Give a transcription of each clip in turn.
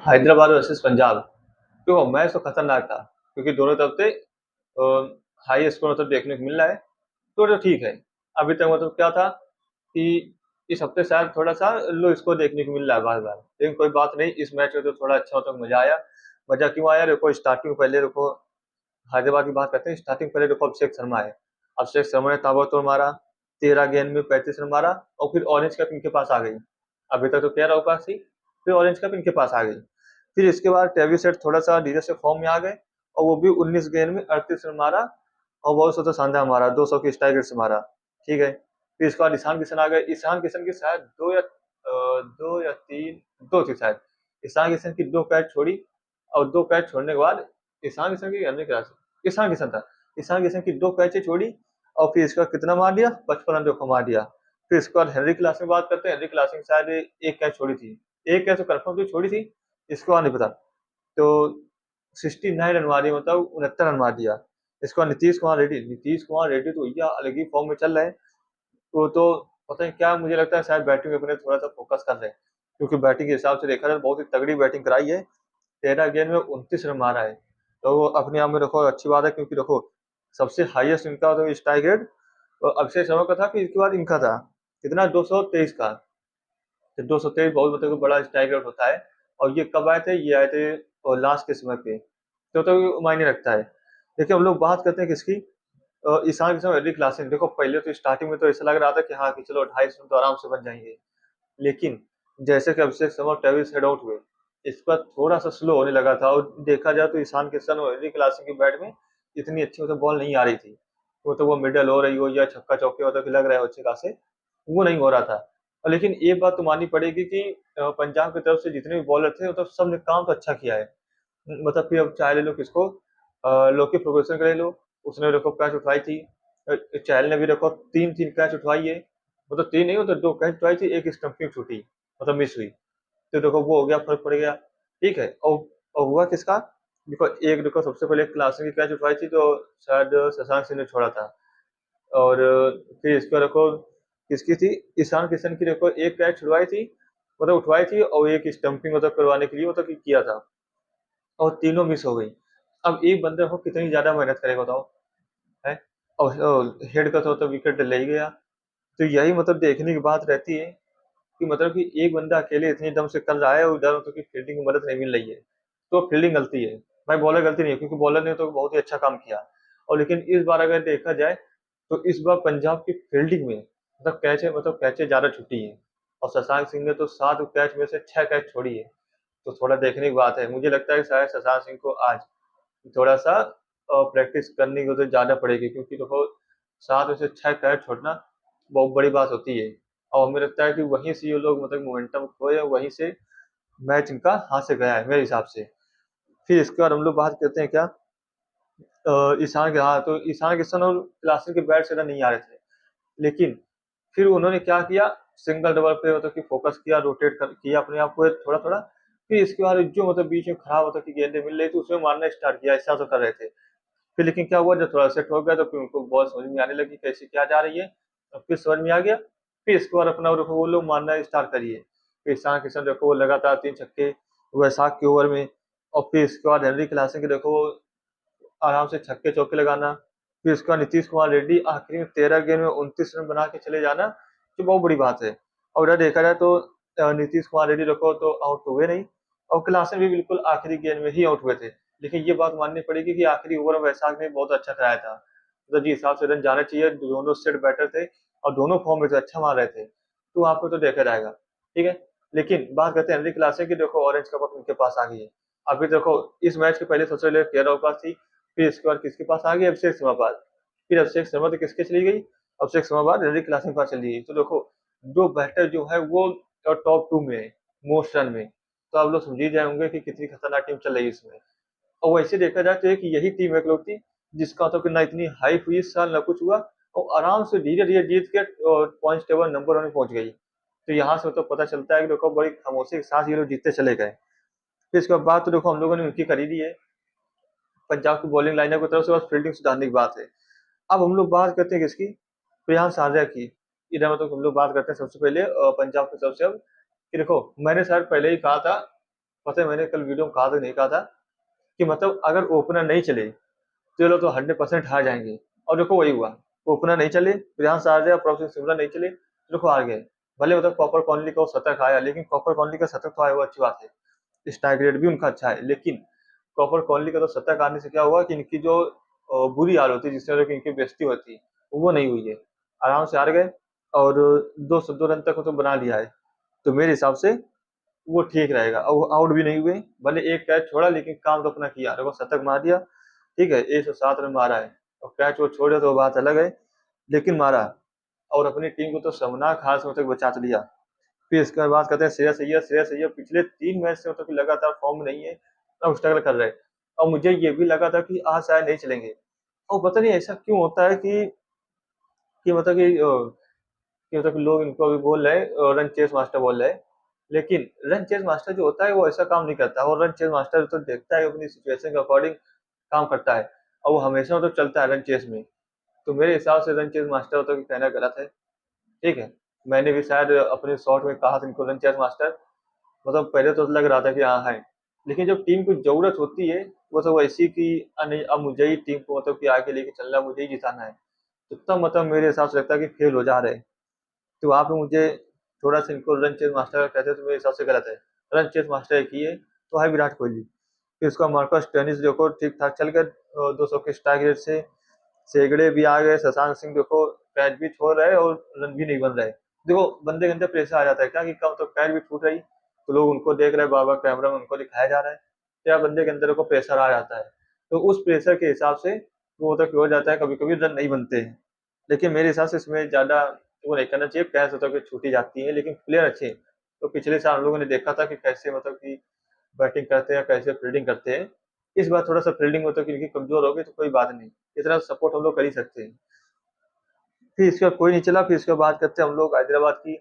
Hyderabad versus Punjab. तो match तो खतरनाक था क्योंकि दोनों तरफ से हाई स्कोर मतलब देखने को मिल रहा है। तो ठीक है। अभी तक मतलब क्या था कि इस हफ्ते शायद थोड़ा सा लो स्कोर देखने को मिल रहा है बार बार, लेकिन कोई बात नहीं, इस मैच में तो थोड़ा अच्छा मतलब मजा आया। मजा क्यों आया, देखो स्टार्टिंग पहले देखो हैदराबाद की बात करते हैं। स्टार्टिंग पहले देखो अभिषेक शर्मा है। अभिषेक शर्मा ने ताबड़तोड़ मारा, 13 गेंद में 35 रन मारा, और फिर ऑरेंज कैप इनके पास आ गई। अभी तक तो 13 थी, फिर ऑरेंज कैप इनके पास आ गई। फिर इसके बाद ट्रेविस हेड थोड़ा सा धीरे से फॉर्म में आ गए, और वो भी 19 गेंद में 38 रन मारा, और बहुत ज्यादा शानदार मारा, 200 की स्ट्राइक रेट से मारा। ठीक है। फिर इसके बाद ईशान किशन आ गए। ईशान किशन की शायद दो या तीन, दो थी शायद। ईशान किशन की 2 कैच छोड़ी, और 2 कैच छोड़ने के बाद ईशान किशन की रन क्या, ईशान किशन था। ईशान किशन की 2 कैचें छोड़ी, और फिर इसका कितना मार दिया, 55 रन देखो मार दिया। फिर इसके बाद हेनरी क्लासन की बात करते हैं। हेनरी क्लासन शायद 1 कैच छोड़ी थी, 1 कैच तो कन्फर्म थी छोड़ी थी, इसके बाद नहीं पता। तो 69 रन मारी, मतलब 69 रन मार दिया। इसके बाद नीतीश कुमार रेड्डी तो भैया अलग ही फॉर्म में चल रहे हैं। वो तो पता नहीं क्या, मुझे लगता है शायद बैटिंग में अपने थोड़ा सा फोकस कर रहे हैं, क्योंकि बैटिंग के हिसाब से देखा जाए बहुत ही तगड़ी बैटिंग कराई है। 13 गेंद में 29 रन मारा है। तो वो अपने आप में देखो अच्छी बात है, क्योंकि देखो सबसे हाईएस्ट इनका तो स्ट्राइक रेट तो अभिषेक शर्मा का था, फिर इसके बाद इनका था कितना, 223 का। तो 223 बहुत मतलब कि बड़ा स्ट्राइक रेट होता है। और ये कब आए थे, ये आए थे और लास्ट के समय पे। तो मायने रखता है। देखिए हम लोग बात करते हैं किसकी, ईशान किशन, एरिक क्लासन। देखो पहले तो स्टार्टिंग में तो ऐसा लग रहा था कि हाँ कि चलो 250 रन तो आराम से बन जाएंगे। लेकिन जैसे कि अभिषेक शर्मा और ट्रेविस हेड आउट हुए, इसका थोड़ा सा स्लो होने लगा था। और देखा जाए तो ईशान किशन और एरिक क्लासन की बैट में इतनी अच्छी मतलब बॉल नहीं आ रही थी। तो वो मिडल हो रही हो या छक्का चौके मतलब कि लग रहा है अच्छे खासे, वो नहीं हो रहा था। लेकिन एक बात तो माननी पड़ेगी कि पंजाब की तरफ से जितने भी बॉलर थे मतलब सब ने काम तो अच्छा किया है। मतलब फिर अब चाहे ले लो किसको, लोकी प्रोग्रेशन का ले लो, उसने देखो कैच उठवाई थी। चहल ने भी देखो 3 3 कैच उठवाई है। मतलब तीन नहीं, मतलब 2 कैच उठवाई थी, एक स्टंपिंग छूटी, मतलब मिस हुई। तो देखो वो हो गया, फर्क पड़ गया। ठीक है। और हुआ किसका, देखो एक देखो सबसे पहले क्लासन की कैच उठवाई थी, तो शायद शशांक सिंह ने छोड़ा था। और फिर इसको देखो किसकी थी, ईशान किशन की देखो एक कैच छुड़वाई थी, मतलब उठवाई थी, और एक स्टंपिंग मतलब करवाने के लिए मतलब कि किया था, और तीनों मिस हो गई। अब एक बंदे को कितनी ज्यादा मेहनत करेगा बताओ, है। और हेड का तो विकेट ले ही गया। तो यही मतलब देखने की बात रहती है कि मतलब कि एक बंदा अकेले इतनी दम से कर रहा है, और उधर मतलब कि फील्डिंग की मदद नहीं मिल रही है। तो फील्डिंग गलती है भाई, बॉलर गलती नहीं है, क्योंकि बॉलर ने तो बहुत ही अच्छा काम किया। और लेकिन इस बार अगर देखा जाए तो इस बार पंजाब की फील्डिंग में मतलब कैचे ज्यादा छुट्टी है। और शशांक सिंह ने तो 7 कैच में से 6 कैच छोड़ी है। तो थोड़ा देखने की बात है, मुझे लगता है कि शायद शशांक सिंह को आज थोड़ा सा प्रैक्टिस करने की तो ज्यादा पड़ेगी, क्योंकि देखो 7 में से 6 कैच छोड़ना बहुत बड़ी बात होती है। और हमें लगता है कि वहीं से ये लोग मतलब मोमेंटम खोए, वहीं से मैच इनका हाथ से गया है मेरे हिसाब से। फिर इसके बाद हम लोग बात करते हैं क्या, ईशान के, हाँ, तो ईशान किशन और क्लासन के बैट से रन नहीं आ रहे थे। लेकिन फिर उन्होंने क्या किया, सिंगल डबल पे मतलब कि फोकस किया, किया अपने आप को थोड़ा थोड़ा। फिर इसके बाद जो मतलब बीच में खराब होता कि गेंदें मिल रही थी उसमें मारना स्टार्ट किया, ऐसा तो कर रहे थे। फिर लेकिन क्या हुआ, जब थोड़ा सेट हो गया तो फिर उनको बॉल समझ में आने लगी कैसे क्या जा रही है। और फिर समझ में आ गया। फिर इसके बाद अपना देखो वो लोग मारना स्टार्ट करिए। फिर ईशान किशन देखो वो लगातार 3 छक्के, वैसाख के ओवर में। और फिर इसके बाद हेनरी क्लासन के देखो आराम से छक्के चौके लगाना। फिर उसके बाद नीतीश कुमार रेड्डी आखिरी में 13 गेंद में 29 रन बना के चले जाना, जो बहुत बड़ी बात है। और इधर देखा जाए तो नीतीश कुमार रेड्डी देखो तो आउट तो हुए नहीं, और क्लासन भी बिल्कुल आखिरी गेंद में ही आउट हुए थे। लेकिन ये बात माननी पड़ेगी कि आखिरी ओवर में वैशाख ने बहुत अच्छा कराया था, मतलब जिस हिसाब से रन जाने चाहिए, दोनों सेट बैटर थे और दोनों फॉर्म में थे, अच्छा मार रहे थे। तो आपको तो देखा जाएगा। ठीक है। लेकिन बात करते हैं हेनरी क्लासन की, देखो ऑरेंज कप उनके पास आ गई है। अभी देखो इस मैच के पहले सबसे पहले केरला के पास थी, फिर इसके बाद किसके पास आ गई, अभिषेक शर्मा पास। फिर अभिषेक शर्मा तो किसके चली गई, अभिषेक शर्मा बाद हेनरी क्लासन के पास चली गई। तो देखो दो बैटर जो है वो टॉप 2 में है मोस्ट रन में। तो आप लोग समझ ही जाएंगे कि कितनी खतरनाक टीम चल रही है इसमें। और वैसे देखा जाए तो एक यही टीम एक लोग थी जिसका मतलब कि ना इतनी हाइप हुई इस साल ना कुछ हुआ, और आराम से धीरे धीरे जीत के पॉइंट टेबल नंबर 1 में पहुंच गई। तो यहाँ से तो पता चलता है कि देखो बड़ी खामोशी के साथ ये लोग जीतते चले गए। फिर इसके बाद तो देखो हम लोगों ने उनकी खरीदी है, पंजाब की बॉलिंग लाइनअप की तरफ से, बस फील्डिंग सुधारने की बात है। अब हम लोग बात करते हैं किसकी, प्रियांश आर्या की। इधर मतलब हम लोग बात करते हैं सबसे पहले पंजाब की तरफ से। अब कि देखो मैंने शायद पहले ही कहा था पता है मैंने कल वीडियो में कहा था नहीं कहा था कि मतलब अगर ओपनर नहीं चले तो ये लोग तो 100% हार जाएंगे। और देखो वही हुआ, ओपनर नहीं चले, प्रियांश आर्य और प्रभु सिमरन नहीं चले तो देखो हार गए। भले मतलब कॉपर कॉनली का वो शतक आया, लेकिन कॉपर कॉनली का शतक तो आया वो अच्छी बात है, स्ट्राइक रेट भी उनका अच्छा है, लेकिन कॉपर कॉनली का तो शतक आने से क्या हुआ कि इनकी जो बुरी हाल होती है जिससे मतलब कि इनकी बेइज्जती होती है वो नहीं हुई है, आराम से हार गए। और 202 रन तक तो बना लिया है, तो मेरे हिसाब से वो ठीक रहेगा। और वो आउट भी नहीं हुए, भले एक कैच छोड़ा लेकिन काम तो अपना किया, देखो शतक मार दिया, ठीक है, 107 रन मारा है। और कैच वो छोड़े तो बात अलग है, लेकिन मारा, और अपनी टीम को तो शर्मनाक हार से मतलब बचा तो लिया। फिर इसके बाद बात करते हैं श्रेयस अय्यर। श्रेयस अय्यर पिछले 3 मैच से मतलब कि लगातार फॉर्म में नहीं है, अब स्ट्रगल कर रहे हैं। और मुझे ये भी लगा था कि आज शायद नहीं चलेंगे, और पता नहीं ऐसा क्यों होता है कि मतलब कि मतलब कि लोग इनको अभी बोल रहे हैं रन चेस मास्टर बोल रहे हैं, लेकिन रन चेस मास्टर जो होता है वो ऐसा काम नहीं करता, और रन चेस मास्टर तो देखता है अपनी सिचुएशन के अकॉर्डिंग काम करता है, और वो हमेशा तो चलता है रन चेस में। तो मेरे हिसाब से रन चेस मास्टर तो कहना गलत है, ठीक है। मैंने भी शायद अपने शॉर्ट में कहा था इनको रन चेस मास्टर, मतलब पहले तो लग रहा था कि हाँ है, लेकिन जब टीम को जरूरत होती है वो तो वैसी कि नहीं अब मुझे ही टीम को मतलब कि आगे लेके चलना है, मुझे ही जिताना है, तो तब मतलब मेरे हिसाब से लगता है कि फेल हो जा रहे हैं। तो वहाँ पे मुझे थोड़ा सा इनको रन चेस मास्टर कहते हैं तो मेरे हिसाब से गलत है। रन चेस मास्टर एक ही है तो है विराट कोहली। फिर उसका मार्कस टेनिस देखो ठीक ठाक चल गए 200 के स्ट्राइक रेट से, सेगड़े भी आ गए, शशांक सिंह देखो कैच भी छोड़ रहे और रन भी नहीं बन रहे। देखो बंदे के अंदर प्रेशर आ जाता है क्या कि कम तो कैच भी छूट रही, तो लोग उनको देख रहे हैं, बार बार कैमरा में उनको दिखाया जा रहा है, क्या बंदे के अंदर को प्रेशर आ जाता है, तो उस प्रेशर के हिसाब से वो तो हो जाता है, कभी कभी रन नहीं बनते हैं। लेकिन मेरे हिसाब से इसमें ज्यादा वो नहीं करना चाहिए, कैच होता है कि छूटी जाती है, लेकिन प्लेयर अच्छे हैं। तो पिछले साल हम लोगों ने देखा था कि कैसे मतलब कि बैटिंग करते हैं कैसे फील्डिंग करते हैं। इस बार थोड़ा सा फील्डिंग में तो इनकी कमजोर हो गई तो कोई बात नहीं, इतना सपोर्ट हम लोग कर ही सकते हैं। फिर इसका कोई नहीं चला, फिर इसके बाद करते हैं हम लोग हैदराबाद की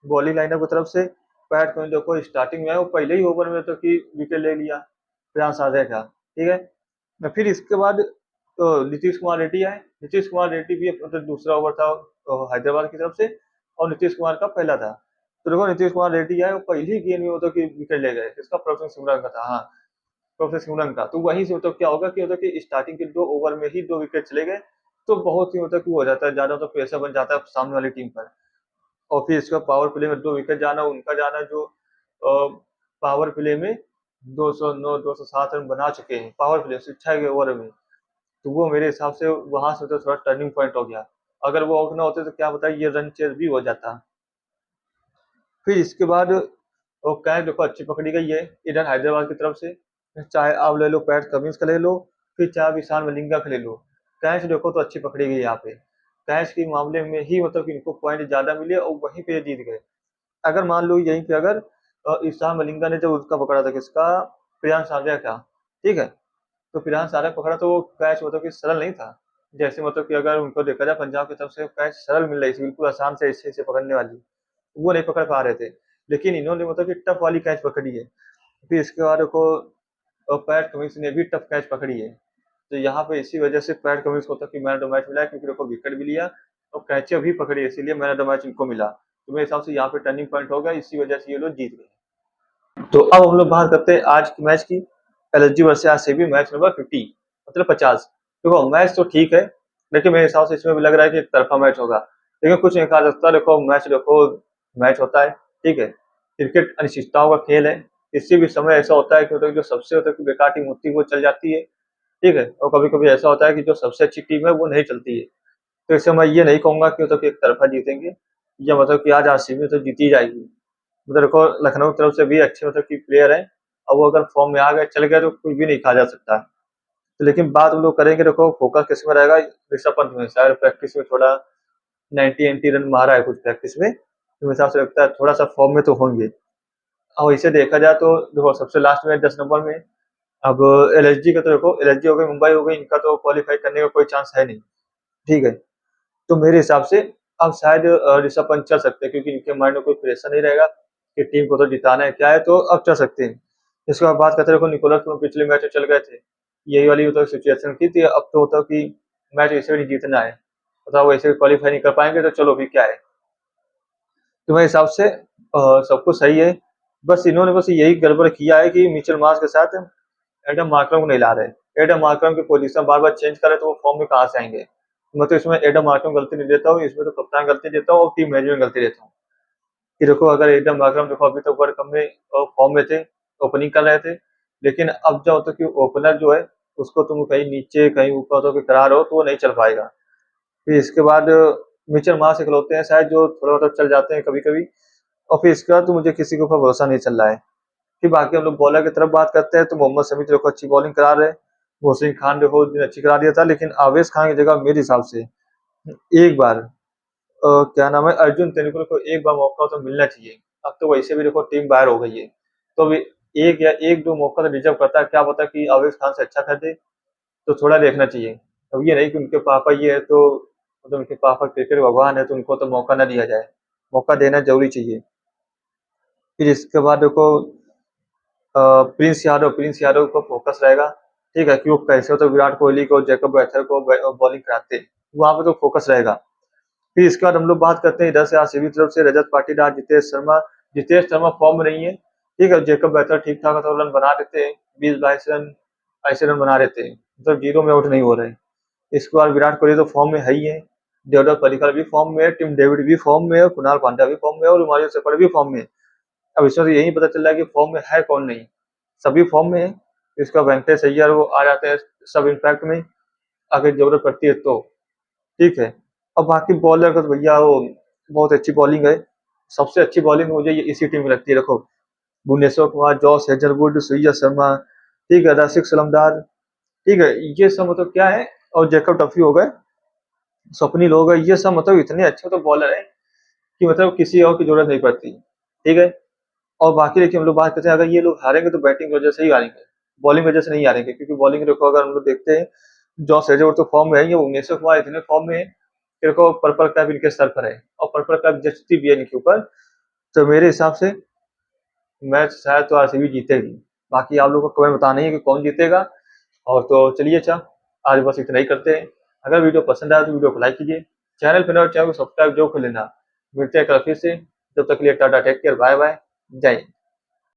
बॉलिंग लाइनअप की तरफ से। पैट कमिंस देखो स्टार्टिंग में है, वो पहले ही ओवर में तो कि विकेट ले लिया प्रयास आर्या का, ठीक है। फिर इसके बाद तो नीतीश कुमार रेड्डी आए, नीतीश कुमार रेड्डी भी मतलब दूसरा ओवर था हैदराबाद की तरफ से, और नीतीश कुमार का पहला था। तो देखो नीतीश कुमार रेड्डी आए, वो पहली गेंद में मतलब कि विकेट ले गए, इसका प्रोफेसर सिमरन का था, हाँ प्रोफेसर सिमरन का। तो वहीं से मतलब क्या होगा कि मतलब कि स्टार्टिंग के 2 ओवर में ही 2 विकेट चले गए, तो बहुत ही मतलब कि वो हो जाता है ज्यादा, तो प्रेशर बन जाता है सामने वाली टीम पर। और फिर इसका पावर प्ले में 2 विकेट जाना, उनका जाना जो पावर प्ले में 209 207 रन बना चुके हैं पावर प्ले से 6 ओवर में, तो वो मेरे हिसाब से वहां से तो थोड़ा टर्निंग पॉइंट हो गया। अगर वो आउट ना होते तो क्या बताइए ये रन चेज भी हो जाता। फिर इसके बाद वो कैच देखो अच्छी पकड़ी गई है इधर हैदराबाद की तरफ से, चाहे आप ले लो पैट कमिंस का ले लो, फिर चाहे विशाल मलिंगा का ले लो, कैच देखो तो अच्छी पकड़ी गई यहाँ पे। कैच के मामले में ही मतलब कि इनको पॉइंट ज्यादा मिले और वहीं पे ये जीत गए। अगर मान लो यहीं पे अगर ईशान मलिंगा ने जब उसका पकड़ा था किसका, प्रियांश आर्या का, ठीक है, तो प्रियांश आर्या पकड़ा तो वो कैच मतलब कि सरल नहीं था। जैसे मतलब कि अगर उनको देखा जाए पंजाब की तरफ से कैच सरल मिल रही थी बिल्कुल आसान से ऐसे ऐसे पकड़ने वाली, वो नहीं पकड़ पा रहे थे, लेकिन इन्होंने मतलब कि टफ वाली कैच पकड़ी है। फिर इसके बाद देखो पैट कमिंस ने भी टफ कैच पकड़ी है, तो यहाँ पे इसी वजह से पैट कमिंस को तक मैन ऑफ द मैच मिला है, क्योंकि देखो विकेट भी लिया और कैचे भी पकड़ी, इसीलिए मैन ऑफ द मैच इनको मिला। तो मेरे हिसाब से यहाँ पे टर्निंग पॉइंट होगा, इसी वजह से ये लोग जीत गए। तो अब हम लोग बात करते हैं आज की मैच की, LSG versus RCB match number 50, मतलब 50। देखो मैच तो ठीक है, लेकिन मेरे हिसाब से इसमें भी लग रहा है कि एक तरफा मैच होगा, लेकिन कुछ नहीं कहा जा सकता। देखो मैच होता है, ठीक है, क्रिकेट अनिश्चितताओं का खेल है, किसी भी समय ऐसा होता है कि मतलब जो सबसे मतलब कि बेकार टीम होती है वो चल जाती है, ठीक है, और कभी कभी ऐसा होता है कि जो सबसे अच्छी टीम है वो नहीं चलती है। तो इससे मैं ये नहीं कहूंगा कि मतलब कि एक तरफा जीतेंगे, या मतलब कि आज आरसीबी तो जीती जाएगी। मतलब देखो लखनऊ की तरफ से भी अच्छे मतलब कि प्लेयर हैं, और वो अगर फॉर्म में आ गए चल गए तो कुछ भी नहीं कहा जा सकता। तो लेकिन बात हम लोग करेंगे, देखो फोकस किस में रहेगा, ऋषभ पंत में, शायद प्रैक्टिस में थोड़ा 90 रन मारा है कुछ प्रैक्टिस में, तो मेरे हिसाब से लगता है थोड़ा सा फॉर्म में तो होंगे। और इसे देखा जाए तो देखो सबसे लास्ट में 10 नंबर में, अब एलएसजी का तो देखो एलएसजी हो गई मुंबई हो गई, इनका तो क्वालिफाई करने का कोई चांस है नहीं, ठीक है। तो मेरे हिसाब से अब शायद ऋषभ पंत चल सकते हैं, क्योंकि इनके माइंड में कोई प्रेशर नहीं रहेगा कि टीम को तो जिताना है क्या है, तो अब चल सकते हैं। इसके बाद बात करते देखो निकोलस पूरन पिछले मैच में चल गए थे, यही वाली तो सिचुएशन की थी, अब तो होता कि मैच ऐसे भी नहीं जीतना है, बताओ वैसे क्वालिफाई नहीं कर पाएंगे तो चलो भी क्या है। तो मेरे हिसाब से सब कुछ सही है, बस इन्होंने बस यही गड़बड़ किया है कि मिचेल मार्श के साथ एडम मार्करम को नहीं ला रहे। एडम मार्करम की पोजीशन बार बार चेंज करे तो वो फॉर्म में कहाँ से आएंगे। मैं तो इसमें एडम मार्करम गलती नहीं देता हूँ, इसमें तो कप्तान गलती देता हूँ और टीम मैनेजमेंट गलती देता हूँ कि देखो अगर एडम मार्करम देखो अभी तक वर्ल्ड कप में फॉर्म में थे, ओपनिंग कर रहे थे, लेकिन अब जो होता है कि ओपनर जो है उसको तुम कहीं नीचे कहीं ऊपर तो करा रहे हो तो वो नहीं चल पाएगा। फिर इसके बाद मिचेल मार्श इकलौते हैं शायद जो थोड़ा बहुत चल जाते हैं कभी कभी। और फिर इसके बाद तो मुझे किसी के ऊपर भरोसा नहीं चल रहा है। फिर बाकी हम लोग बॉलर की तरफ बात करते हैं तो मोहम्मद शमी देखो अच्छी बॉलिंग करा रहे हैं, मोहसिन खान देखो दिन अच्छी करा दिया था, लेकिन आवेश खान की जगह मेरे हिसाब से एक बार क्या नाम है अर्जुन तेंदुलकर को एक बार मौका तो मिलना चाहिए। अब तो वैसे भी देखो टीम बाहर हो गई है, तो अभी एक या एक दो मौका तो डिजर्व करता है, क्या पता कि आवेश खान से अच्छा कर दे, तो थोड़ा देखना चाहिए। अब ये नहीं कि उनके पापा ये है तो मतलब उनके पापा क्रिकेट भगवान है तो उनको तो मौका ना दिया जाए, मौका देना जरूरी चाहिए। फिर इसके बाद देखो प्रिंस यादव को फोकस रहेगा, ठीक है, कि वो कैसे हो तो विराट कोहली को जैकब बैथर को बॉलिंग कराते, वहां पे तो फोकस रहेगा। फिर इसके बाद हम लोग बात करते हैं इधर से आरसीबी की तरफ से रजत पाटीदार, जितेश शर्मा फॉर्म में नहीं है, ठीक है, जैकब बैथर ठीक ठाक तो रन बना देते हैं, 20-22 रन ऐसे रन बना देते हैं, मतलब जीरो में आउट नहीं हो रहे। इसके बाद विराट कोहली तो फॉर्म में है ही है, देवदत्त पडिक्कल भी फॉर्म में है, टिम डेविड भी फॉर्म में है, कुणाल पांड्या भी फॉर्म में है और हिमांशु शेफर भी फॉर्म में है। अब इसमें से यही पता चल रहा है कि फॉर्म में है कौन नहीं, सभी फॉर्म में है। इसका वेंकटेश अय्यर वो आ जाते हैं सब इम्पैक्ट में अगर जरूरत पड़ती है तो, ठीक है। अब बाकी बॉलर का तो भैया वो बहुत अच्छी बॉलिंग है, सबसे अच्छी बॉलिंग मुझे ये इसी टीम में लगती है। देखो भुवनेश्वर कुमार, जॉस हेजलवुड, सूर्य शर्मा, ठीक है, रसिक सलामदार, ठीक है, ये सब मतलब क्या है, और जैकब टफी हो गए, स्वप्निल हो गए, ये सब मतलब इतने अच्छे तो बॉलर है कि मतलब किसी और की जरूरत नहीं पड़ती, ठीक है। और बाकी देखिए हम लोग बात करते हैं, अगर ये लोग हारेंगे तो बैटिंग की वजह से ही हारेंगे, बॉलिंग वजह से नहीं हारेंगे, क्योंकि बॉलिंग देखो अगर हम लोग देखते हैं जॉस हेजलवुड तो फॉर्म में है, ये भुवनेश्वर कुमार इतने फॉर्म में है, तेरे को पर्पल कैप इनके सर पर है और पर्पल कैप जचती भी है इनके ऊपर। तो मेरे हिसाब से मैच शायद तो आरसीबी जीतेगी। बाकी आप लोगों को कमेंट बताना ही है कि कौन जीतेगा। और तो चलिए अच्छा, आज बस इतना ही करते हैं। अगर वीडियो पसंद आया तो वीडियो को लाइक कीजिए, चैनल पर नए हो चैनल को सब्सक्राइब जरूर कर लेना। मिलते हैं कल फिर से, जब तक के लिए tata, take care, bye bye, जय हिंद।